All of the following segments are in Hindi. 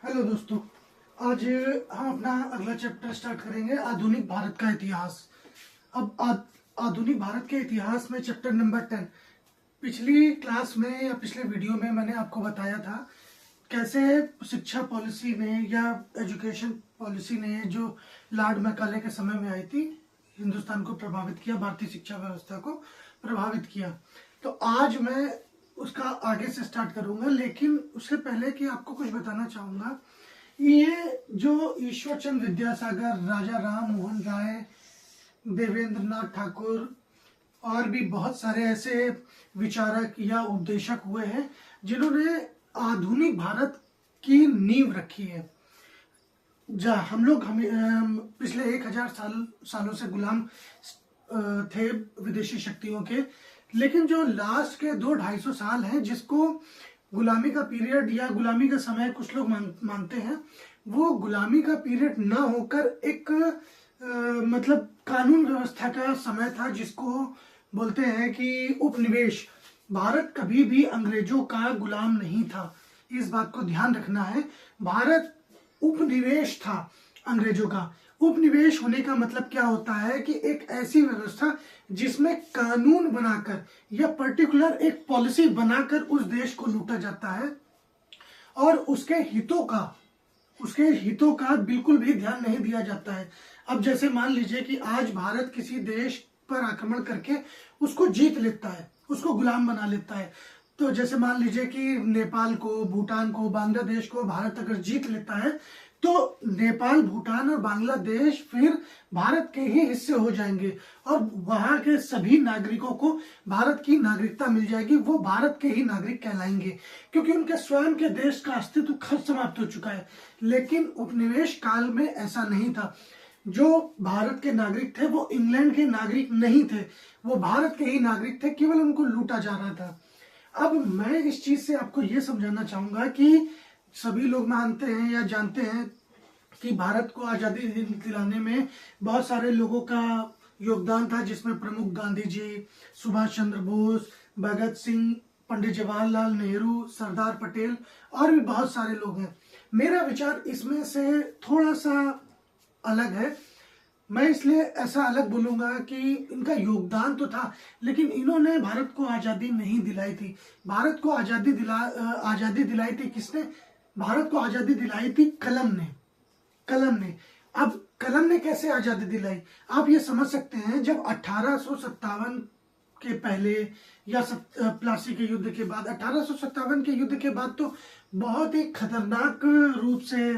हेलो दोस्तों। आज हम अपना अगला चैप्टर स्टार्ट करेंगे, आधुनिक भारत का इतिहास। अब आधुनिक भारत के इतिहास में चैप्टर नंबर 10। पिछली क्लास में या पिछले वीडियो में मैंने आपको बताया था कैसे शिक्षा पॉलिसी ने या एजुकेशन पॉलिसी ने जो लॉर्ड मैकाले के समय में आई थी हिंदुस्तान को प्रभावित किया, भारतीय शिक्षा व्यवस्था को प्रभावित किया। तो आज मैं उसका आगे से स्टार्ट करूंगा, लेकिन उससे पहले कि आपको कुछ बताना चाहूंगा। ये जो ईश्वर चंद्र विद्यासागर, राजा राम मोहन राय, देवेंद्र नाथ ठाकुर और भी बहुत सारे ऐसे विचारक या उपदेशक हुए हैं जिन्होंने आधुनिक भारत की नींव रखी है। हम पिछले 1000 सालों से गुलाम थे विदेशी शक्तियों के, लेकिन जो लास्ट के 200-250 साल हैं जिसको गुलामी का पीरियड या गुलामी का समय कुछ लोग मानते हैं, वो गुलामी का पीरियड ना होकर एक मतलब कानून व्यवस्था का समय था, जिसको बोलते हैं कि उपनिवेश। भारत कभी भी अंग्रेजों का गुलाम नहीं था, इस बात को ध्यान रखना है। भारत उपनिवेश था अंग्रेजों का। उपनिवेश होने का मतलब क्या होता है कि एक ऐसी व्यवस्था जिसमें कानून बनाकर या पर्टिकुलर एक पॉलिसी बनाकर उस देश को लूटा जाता है और उसके हितों का बिल्कुल भी ध्यान नहीं दिया जाता है। अब जैसे मान लीजिए कि आज भारत किसी देश पर आक्रमण करके उसको जीत लेता है, उसको गुलाम बना लेता है। तो जैसे मान लीजिए कि नेपाल को, भूटान को, बांग्लादेश को भारत अगर जीत लेता है तो नेपाल, भूटान और बांग्लादेश फिर भारत के ही हिस्से हो जाएंगे और वहां के सभी नागरिकों को भारत की नागरिकता मिल जाएगी। वो भारत के ही नागरिक कहलाएंगे क्योंकि उनके स्वयं के देश का अस्तित्व खत्म समाप्त हो चुका है। लेकिन उपनिवेश काल में ऐसा नहीं था। जो भारत के नागरिक थे वो इंग्लैंड के नागरिक नहीं थे, वो भारत के ही नागरिक थे, केवल उनको लूटा जा रहा था। अब मैं इस चीज से आपको ये समझाना चाहूंगा कि सभी लोग मानते हैं या जानते हैं कि भारत को आजादी दिलाने में बहुत सारे लोगों का योगदान था, जिसमें प्रमुख गांधी जी, सुभाष चंद्र बोस, भगत सिंह, पंडित जवाहरलाल नेहरू, सरदार पटेल और भी बहुत सारे लोग हैं। मेरा विचार इसमें से थोड़ा सा अलग है। मैं इसलिए ऐसा अलग बोलूंगा कि इनका योगदान तो था, लेकिन इन्होंने भारत को आजादी नहीं दिलाई थी। भारत को आजादी दिलाई थी किसने? भारत को आजादी दिलाई थी कलम ने। अब कलम ने कैसे आजादी दिलाई आप ये समझ सकते हैं। जब 1857 के पहले या प्लासी के युद्ध के बाद, 1857 के युद्ध के बाद तो बहुत ही खतरनाक रूप से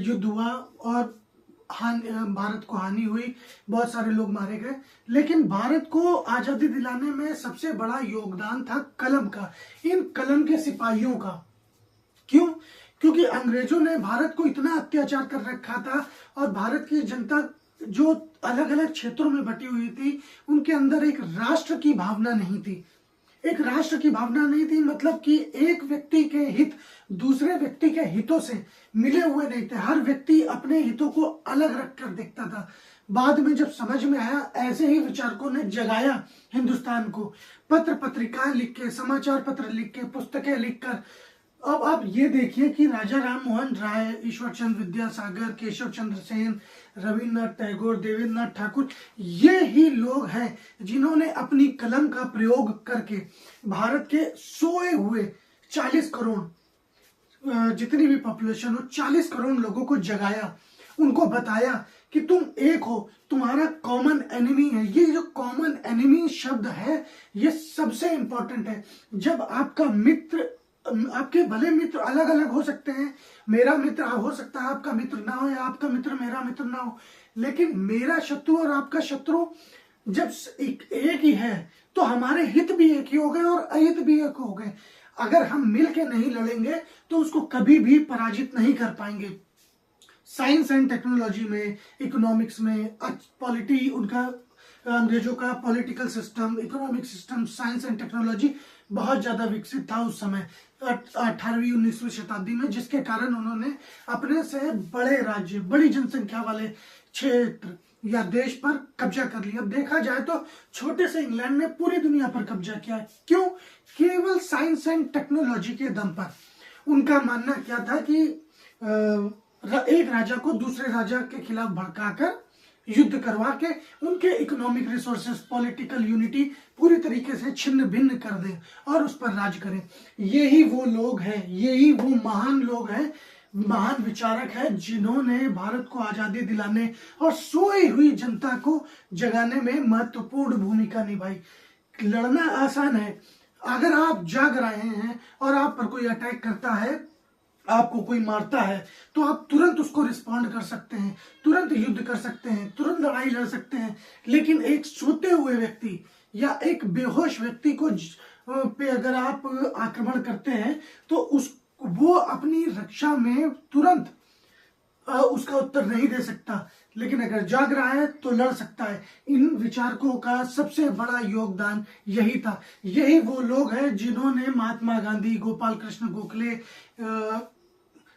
युद्ध हुआ और भारत को हानि हुई, बहुत सारे लोग मारे गए। लेकिन भारत को आजादी दिलाने में सबसे बड़ा योगदान था कलम का, इन कलम के सिपाहियों का। क्यों? क्योंकि अंग्रेजों ने भारत को इतना अत्याचार कर रखा था और भारत की जनता जो अलग अलग क्षेत्रों में बटी हुई थी, उनके अंदर एक राष्ट्र की भावना नहीं थी। एक राष्ट्र की भावना नहीं थी मतलब कि एक व्यक्ति के हित दूसरे व्यक्ति के हितों से मिले हुए नहीं थे। हर व्यक्ति अपने हितों को अलग रखकर देखता था। बाद में जब समझ में आया, ऐसे ही विचारकों ने जगाया हिंदुस्तान को, पत्र पत्रिकाएं लिख के, समाचार पत्र लिख के, पुस्तकें लिखकर। अब आप ये देखिए कि राजा राम मोहन राय, ईश्वर चंद्र विद्यासागर, केशव चंद्र सेन, रविन्द्रनाथ टैगोर, देवेंद्र नाथ ठाकुर, ये ही लोग हैं जिन्होंने अपनी कलम का प्रयोग करके भारत के सोए हुए 40 करोड़ जितनी भी पॉपुलेशन हो, 40 करोड़ लोगों को जगाया, उनको बताया कि तुम एक हो, तुम्हारा कॉमन एनिमी है। ये जो कॉमन एनिमी शब्द है ये सबसे इंपॉर्टेंट है। जब आपका मित्र, आपके भले मित्र अलग अलग हो सकते हैं, मेरा मित्र हो सकता है आपका मित्र ना हो, या आपका मित्र मेरा मित्र ना हो, लेकिन मेरा शत्रु और आपका शत्रु जब एक ही है तो हमारे हित भी एक ही हो गए और अहित भी एक हो गए। अगर हम मिल के नहीं लड़ेंगे तो उसको कभी भी पराजित नहीं कर पाएंगे। साइंस एंड टेक्नोलॉजी में, इकोनॉमिक्स में, उनका अंग्रेजों का political system, economic system, science and technology बहुत ज्यादा विकसित था उस समय 18वीं 19वीं शताब्दी में, जिसके कारण उन्होंने अपने से बड़े राज्य, बड़ी जनसंख्या वाले क्षेत्र या देश पर कब्जा कर लिया। देखा जाए तो छोटे से इंग्लैंड ने पूरी दुनिया पर कब्जा किया है। क्यों? केवल साइंस एंड टेक्नोलॉजी के दम पर। उनका मानना क्या था कि एक राजा को दूसरे राजा के खिलाफ भड़काकर युद्ध करवा के उनके इकोनॉमिक रिसोर्सेस, पॉलिटिकल यूनिटी पूरी तरीके से छिन्न भिन्न कर दे और उस पर राज करें। यही वो लोग हैं, यही वो महान लोग हैं, महान विचारक हैं जिन्होंने भारत को आजादी दिलाने और सोई हुई जनता को जगाने में महत्वपूर्ण भूमिका निभाई। लड़ना आसान है, अगर आप जाग रहे हैं और आप पर कोई अटैक करता है, आपको कोई मारता है, तो आप तुरंत उसको रिस्पॉन्ड कर सकते हैं, तुरंत युद्ध कर सकते हैं, तुरंत लड़ाई लड़ सकते हैं। लेकिन एक सोते हुए व्यक्ति या एक बेहोश व्यक्ति को पे अगर आप आक्रमण करते हैं तो वो अपनी रक्षा में तुरंत उसका उत्तर नहीं दे सकता, लेकिन अगर जाग रहा है तो लड़ सकता है। इन विचारकों का सबसे बड़ा योगदान यही था। यही वो लोग हैं जिन्होंने महात्मा गांधी, गोपाल कृष्ण गोखले,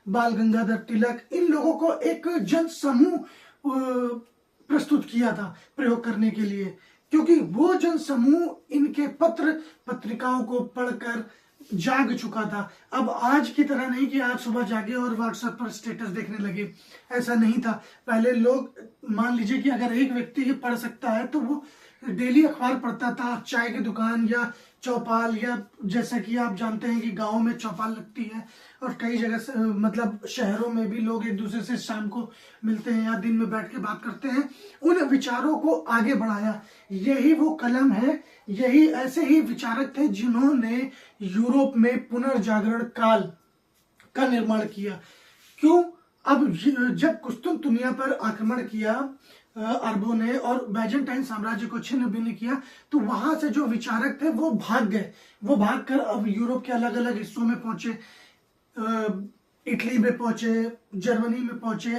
बाल गंगाधर तिलक, इन लोगों को एक जन समूह प्रस्तुत किया था प्रयोग करने के लिए, क्योंकि वो जन समूह इनके पत्र पत्रिकाओं को पढ़कर जाग चुका था। अब आज की तरह नहीं कि आज सुबह जागे और व्हाट्सएप पर स्टेटस देखने लगे, ऐसा नहीं था। पहले लोग, मान लीजिए कि अगर एक व्यक्ति ये पढ़ सकता है तो वो डेली अखबार पढ़ता था, चाय की दुकान या चौपाल, या जैसा कि आप जानते हैं कि गांव में चौपाल लगती है और कई जगह से, मतलब शहरों में भी लोग एक दूसरे से शाम को मिलते हैं या दिन में बैठ के बात करते हैं। उन विचारों को आगे बढ़ाया, यही वो कलम है, यही ऐसे ही विचारक थे जिन्होंने यूरोप में पुनर्जागरण काल का निर्माण किया। क्यों? अब जब कुस्तुनतुनिया पर आक्रमण किया अरबों ने और बैजेंटाइन साम्राज्य को छिन्न भिन्न किया, तो वहां से जो विचारक थे वो भाग गए। वो भागकर अब यूरोप के अलग अलग हिस्सों में पहुंचे, इटली में पहुंचे, जर्मनी में पहुंचे,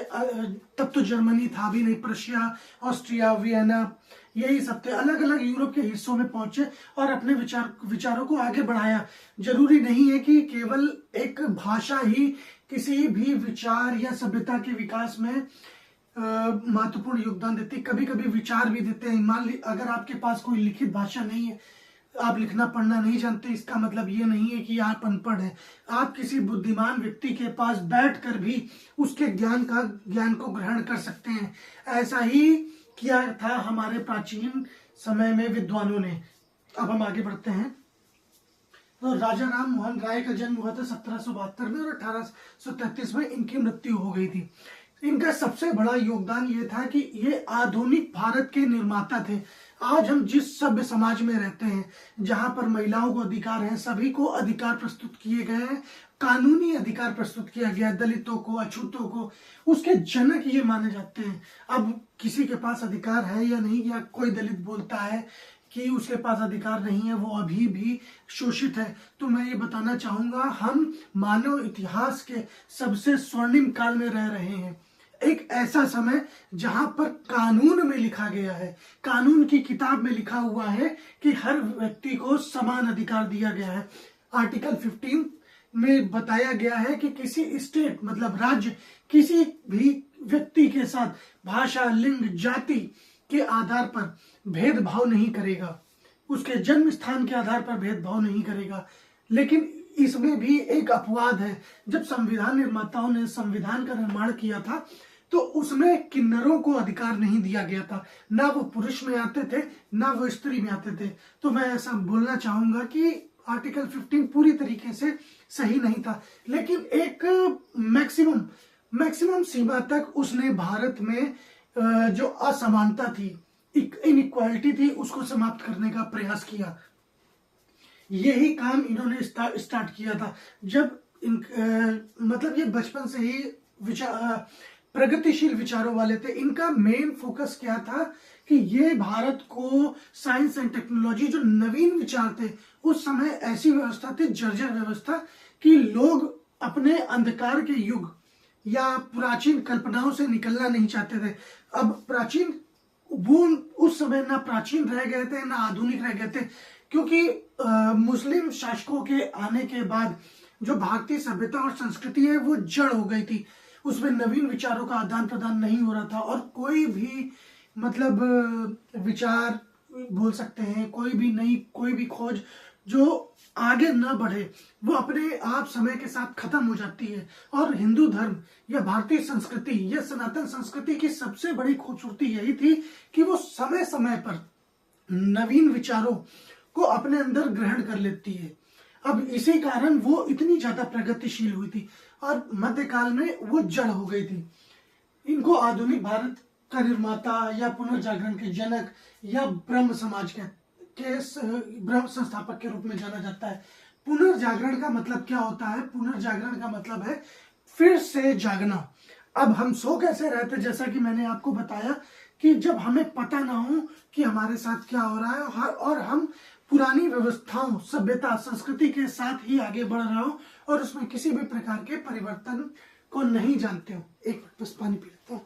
तब तो जर्मनी था भी नहीं, प्रशिया, ऑस्ट्रिया, वियना, यही सब थे, अलग अलग यूरोप के हिस्सों में पहुंचे और अपने विचारों को आगे बढ़ाया। जरूरी नहीं है कि केवल एक भाषा ही किसी भी विचार या सभ्यता के विकास में महत्वपूर्ण योगदान देती, कभी कभी विचार भी देते हैं। मान ली अगर आपके पास कोई लिखित भाषा नहीं है, आप लिखना पढ़ना नहीं जानते, इसका मतलब ये नहीं है कि आप अनपढ़ हैं। आप किसी बुद्धिमान व्यक्ति के पास बैठकर भी उसके ज्ञान को ग्रहण कर सकते हैं। ऐसा ही किया था हमारे प्राचीन समय में विद्वानों ने। अब हम आगे बढ़ते हैं। तो राजा राम मोहन राय का जन्म हुआ था 1772 में और 1833 में इनकी मृत्यु हो गई थी। इनका सबसे बड़ा योगदान ये था कि ये आधुनिक भारत के निर्माता थे। आज हम जिस सभ्य समाज में रहते हैं, जहां पर महिलाओं को अधिकार है, सभी को अधिकार प्रस्तुत किए गए हैं, कानूनी अधिकार प्रस्तुत किया गया, दलितों को, अछूतों को, उसके जनक ये माने जाते हैं। अब किसी के पास अधिकार है या नहीं, या कोई दलित बोलता है कि उसके पास अधिकार नहीं है, वो अभी भी शोषित है, तो मैं ये बताना चाहूंगा, हम मानव इतिहास के सबसे स्वर्णिम काल में रह रहे हैं। एक ऐसा समय जहां पर कानून में लिखा गया है, कानून की किताब में लिखा हुआ है कि हर व्यक्ति को समान अधिकार दिया गया है। आर्टिकल 15 में बताया गया है कि किसी स्टेट, मतलब राज्य, किसी भी व्यक्ति के साथ भाषा, लिंग, जाति के आधार पर भेदभाव नहीं करेगा, उसके जन्म स्थान के आधार पर भेदभाव नहीं करेगा। लेकिन इसमें भी एक अपवाद है। जब संविधान निर्माताओं ने संविधान का निर्माण किया था तो उसमें किन्नरों को अधिकार नहीं दिया गया था, ना वो पुरुष में आते थे ना वो स्त्री में आते थे। तो मैं ऐसा बोलना चाहूंगा कि आर्टिकल 15 पूरी तरीके से सही नहीं था, लेकिन एक मैक्सिमम सीमा तक उसने भारत में जो असमानता थी, इनइक्वालिटी थी, उसको समाप्त करने का प्रयास किया। यही काम इन्होंने स्टार्ट किया था। जब मतलब ये बचपन से ही प्रगतिशील विचारों वाले थे। इनका मेन फोकस क्या था कि ये भारत को साइंस एंड टेक्नोलॉजी, जो नवीन विचार थे, उस समय ऐसी व्यवस्था थी, जर्जर व्यवस्था, कि लोग अपने अंधकार के युग या प्राचीन कल्पनाओं से निकलना नहीं चाहते थे। अब प्राचीन, वो उस समय ना प्राचीन रह गए थे ना आधुनिक रह गए थे, क्योंकि मुस्लिम शासकों के आने के बाद जो भारतीय सभ्यता और संस्कृति है वो जड़ हो गई थी। उसमें नवीन विचारों का आदान प्रदान नहीं हो रहा था और कोई भी मतलब विचार बोल सकते हैं, कोई भी खोज जो आगे न बढ़े वो अपने आप समय के साथ खत्म हो जाती है। और हिंदू धर्म या भारतीय संस्कृति या सनातन संस्कृति की सबसे बड़ी खूबसूरती यही थी कि वो समय समय पर नवीन विचारों को अपने अंदर ग्रहण कर लेती है। अब इसी कारण वो इतनी ज्यादा प्रगतिशील हुई थी और मध्यकाल में वो जड़ हो गई थी। इनको आधुनिक भारत का निर्माता या पुनर्जागरण के जनक या ब्रह्म समाज के ब्रह्म संस्थापक के रूप में जाना जाता है। पुनर्जागरण का मतलब क्या होता है? पुनर्जागरण का मतलब है फिर से जागना। अब हम सो कैसे रहते, जैसा कि मैंने आपको बताया कि जब हमें पता ना हो कि हमारे साथ क्या हो रहा है और हम पुरानी व्यवस्थाओं, सभ्यता, संस्कृति के साथ ही आगे बढ़ रहे हो और उसमें किसी भी प्रकार के परिवर्तन को नहीं जानते हो। एक मिनट बस पानी पी लेता हूं।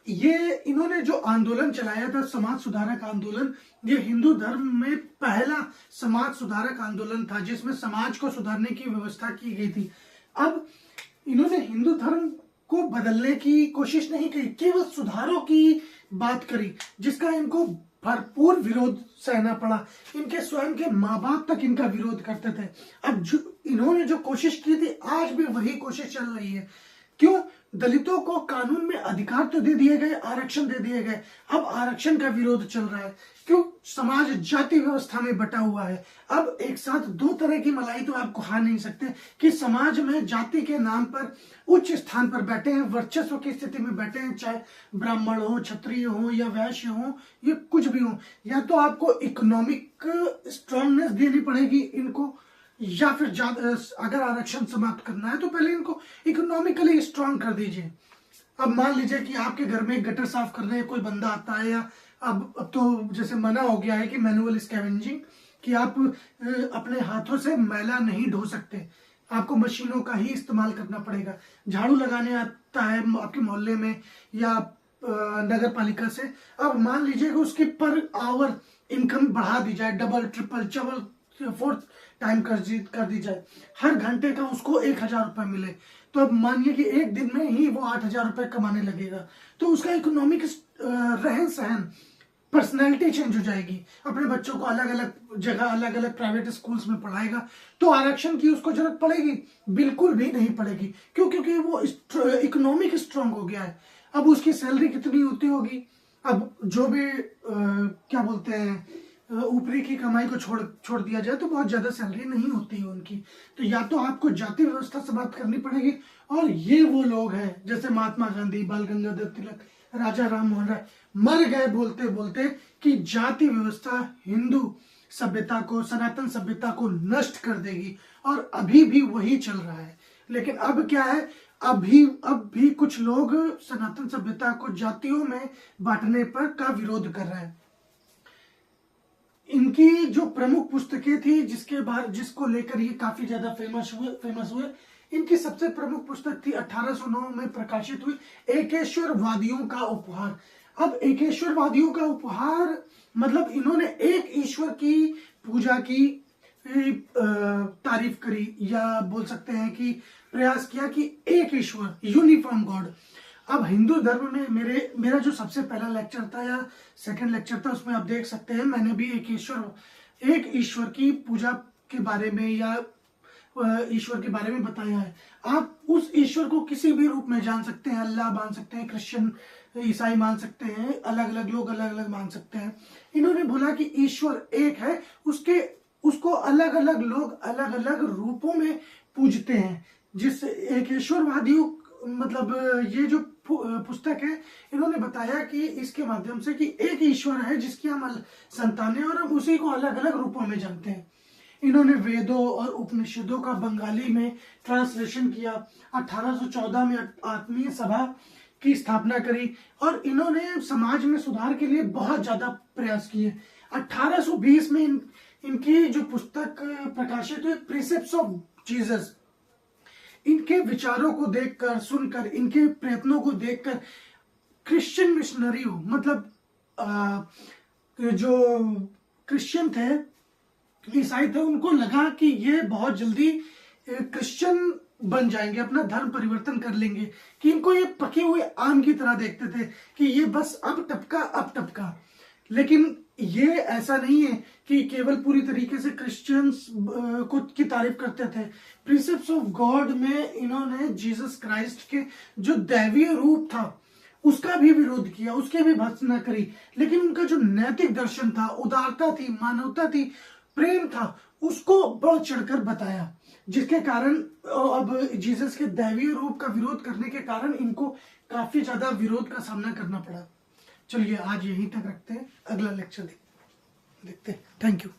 ये इन्होंने जो आंदोलन चलाया था, समाज सुधारक आंदोलन, ये हिंदू धर्म में पहला समाज सुधारक आंदोलन था जिसमें समाज को सुधारने की व्यवस्था की गई थी। अब इन्होंने हिंदू धर्म को बदलने की कोशिश नहीं की, केवल सुधारों की बात करी जिसका इनको भरपूर विरोध सहना पड़ा। इनके स्वयं के माँ बाप तक इनका विरोध करते थे। अब जो इन्होंने जो कोशिश की थी आज भी वही कोशिश चल रही है। क्यों? दलितों को कानून में अधिकार तो दे दिए गए, आरक्षण दे दिए गए, अब आरक्षण का विरोध चल रहा है। क्यों? समाज जाति व्यवस्था में बटा हुआ है। अब एक साथ दो तरह की मलाई तो आप खा नहीं सकते कि समाज में जाति के नाम पर उच्च स्थान पर बैठे हैं, वर्चस्व की स्थिति में बैठे हैं, चाहे ब्राह्मण हो, क्षत्रिय हो या वैश्य हो, ये कुछ भी हो। या तो आपको इकोनॉमिक स्ट्रांगनेस देनी पड़ेगी इनको, या फिर अगर आरक्षण समाप्त करना है तो पहले इनको इकोनॉमिकली स्ट्रांग कर दीजिए। अब मान लीजिए कि आपके घर में गटर साफ करने कोई बंदा आता है, या अब तो जैसे मना हो गया है कि मैनुअल स्कैवेंजिंग, कि आप अपने हाथों से मैला नहीं ढो सकते, आपको मशीनों का ही इस्तेमाल करना पड़ेगा। झाड़ू लगाने आता है आपके मोहल्ले में या नगर पालिका से, अब मान लीजिए कि उसकी पर आवर इनकम बढ़ा दी जाए, डबल ट्रिपल चबल फोर्थ टाइम कर दी जाए, हर घंटे का उसको 1000 रुपए मिले, तो अब मानिए कि एक दिन में ही वो 8000 रुपए कमाने लगेगा, तो उसका इकोनॉमिक रहन सहन, पर्सनैलिटी चेंज हो जाएगी। अपने बच्चों को अलग अलग जगह, अलग अलग प्राइवेट स्कूल्स में पढ़ाएगा, तो आरक्षण की उसको जरूरत पड़ेगी? बिल्कुल भी नहीं पड़ेगी। क्यों? क्योंकि वो इकोनॉमिक स्ट्रांग हो गया है। अब उसकी सैलरी कितनी होती होगी? अब जो भी क्या बोलते हैं, ऊपरी की कमाई को छोड़ दिया जाए तो बहुत ज्यादा सैलरी नहीं होती है उनकी। तो या तो आपको जाति व्यवस्था समाप्त करनी पड़ेगी, और ये वो लोग हैं जैसे महात्मा गांधी, बाल गंगाधर तिलक, राजा राम मोहन राय मर गए बोलते बोलते कि जाति व्यवस्था हिंदू सभ्यता को, सनातन सभ्यता को नष्ट कर देगी, और अभी भी वही चल रहा है। लेकिन अब क्या है, अब भी कुछ लोग सनातन सभ्यता को जातियों में बांटने पर का विरोध कर रहे हैं। इनकी जो प्रमुख पुस्तकें थी जिसको लेकर ये काफी ज्यादा फेमस हुए, इनकी सबसे प्रमुख पुस्तक थी 1809 में प्रकाशित हुई एकेश्वरवादियों का उपहार। अब एकेश्वरवादियों का उपहार मतलब इन्होंने एक ईश्वर की पूजा की तारीफ करी, या बोल सकते हैं कि प्रयास किया कि एक ईश्वर, यूनिफॉर्म गॉड। अब हिंदू धर्म में मेरा जो सबसे पहला लेक्चर था या सेकंड लेक्चर था, उसमें आप देख सकते हैं मैंने भी एक ईश्वर की पूजा के बारे में या ईश्वर के बारे में बताया है। आप उस ईश्वर को किसी भी रूप में जान सकते हैं, अल्लाह मान सकते हैं, क्रिश्चियन ईसाई मान सकते हैं, अलग अलग लोग अलग अलग मान सकते हैं। इन्होंने बोला कि ईश्वर एक है, उसको अलग अलग लोग अलग अलग रूपों में पूजते हैं। जिस एकेश्वरवादियों मतलब ये जो पुस्तक है, इन्होंने बताया कि इसके माध्यम से कि एक ईश्वर है जिसकी हम संतान हैं और हम उसी को अलग अलग रूपों में जानते हैं। इन्होंने वेदों और उपनिषदों का बंगाली में ट्रांसलेशन किया। 1814 में आत्मीय सभा की स्थापना करी और इन्होंने समाज में सुधार के लिए बहुत ज्यादा प्रयास किए। 1820 में इनकी जो पुस्तक प्रकाशित हुई प्रीसेप्ट्स ऑफ जीसस, इनके विचारों को देखकर, सुनकर, इनके प्रयत्नों को देखकर क्रिश्चियन मिशनरी मतलब जो क्रिश्चियन थे, ईसाई थे, उनको लगा कि ये बहुत जल्दी क्रिश्चियन बन जाएंगे, अपना धर्म परिवर्तन कर लेंगे, कि इनको ये पके हुए आम की तरह देखते थे कि ये बस अब टपका अब टपका। लेकिन ये ऐसा नहीं है कि केवल पूरी तरीके से क्रिश्चियंस को की तारीफ करते थे। प्रिंसिप्स ऑफ गॉड में इन्होंने जीसस क्राइस्ट के जो दैवीय रूप था उसका भी विरोध किया, उसके भी भर्त्सना करी, लेकिन उनका जो नैतिक दर्शन था, उदारता थी, मानवता थी, प्रेम था, उसको बढ़ चढ़कर बताया, जिसके कारण अब जीसस के दैवीय रूप का विरोध करने के कारण इनको काफी ज्यादा विरोध का सामना करना पड़ा। चलिए आज यहीं तक रखते हैं, अगला लेक्चर देखते हैं। Thank you.